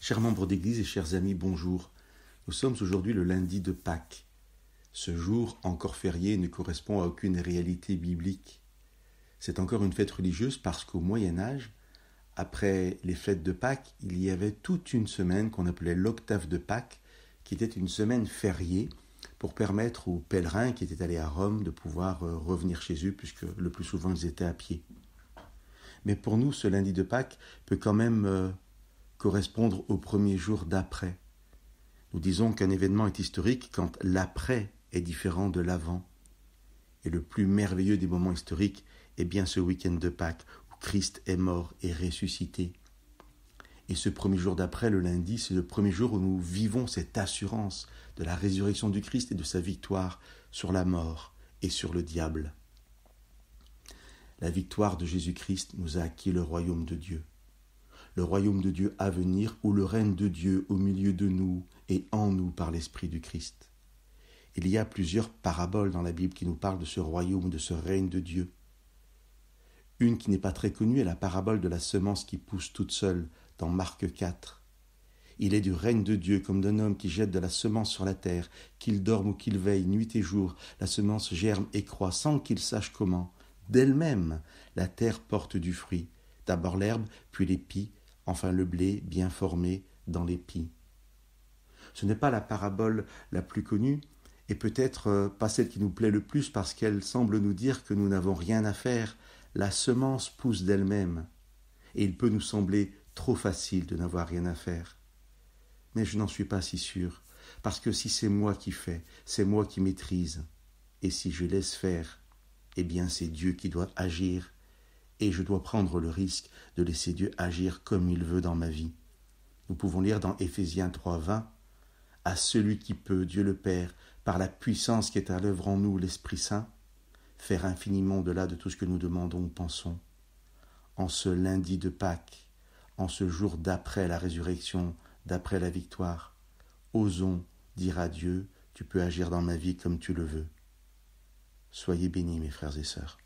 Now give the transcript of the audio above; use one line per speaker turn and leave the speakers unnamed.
Chers membres d'Église et chers amis, bonjour. Nous sommes aujourd'hui le lundi de Pâques. Ce jour, encore férié, ne correspond à aucune réalité biblique. C'est encore une fête religieuse parce qu'au Moyen-Âge, après les fêtes de Pâques, il y avait toute une semaine qu'on appelait l'octave de Pâques, qui était une semaine fériée pour permettre aux pèlerins qui étaient allés à Rome de pouvoir revenir chez eux, puisque le plus souvent ils étaient à pied. Mais pour nous, ce lundi de Pâques peut quand même correspondre au premier jour d'après. Nous disons qu'un événement est historique quand l'après est différent de l'avant. Et le plus merveilleux des moments historiques est bien ce week-end de Pâques où Christ est mort et ressuscité. Et ce premier jour d'après, le lundi, c'est le premier jour où nous vivons cette assurance de la résurrection du Christ et de sa victoire sur la mort et sur le diable. La victoire de Jésus-Christ nous a acquis le royaume de Dieu. Le royaume de Dieu à venir, ou le règne de Dieu au milieu de nous et en nous par l'Esprit du Christ. Il y a plusieurs paraboles dans la Bible qui nous parlent de ce royaume, de ce règne de Dieu. Une qui n'est pas très connue est la parabole de la semence qui pousse toute seule dans Marc 4. Il est du règne de Dieu comme d'un homme qui jette de la semence sur la terre, qu'il dorme ou qu'il veille, nuit et jour, la semence germe et croît sans qu'il sache comment. D'elle-même, la terre porte du fruit, d'abord l'herbe, puis l'épi, enfin le blé bien formé dans l'épi. Ce n'est pas la parabole la plus connue, et peut-être pas celle qui nous plaît le plus parce qu'elle semble nous dire que nous n'avons rien à faire. La semence pousse d'elle-même, et il peut nous sembler trop facile de n'avoir rien à faire. Mais je n'en suis pas si sûr, parce que si c'est moi qui fais, c'est moi qui maîtrise, et si je laisse faire, eh bien c'est Dieu qui doit agir, et je dois prendre le risque de laisser Dieu agir comme il veut dans ma vie. Nous pouvons lire dans Éphésiens 3:20, « À celui qui peut, Dieu le Père, par la puissance qui est à l'œuvre en nous, l'Esprit Saint, faire infiniment au-delà de tout ce que nous demandons ou pensons. » En ce lundi de Pâques, en ce jour d'après la résurrection, d'après la victoire, osons dire à Dieu, « Tu peux agir dans ma vie comme tu le veux. » Soyez bénis, mes frères et sœurs.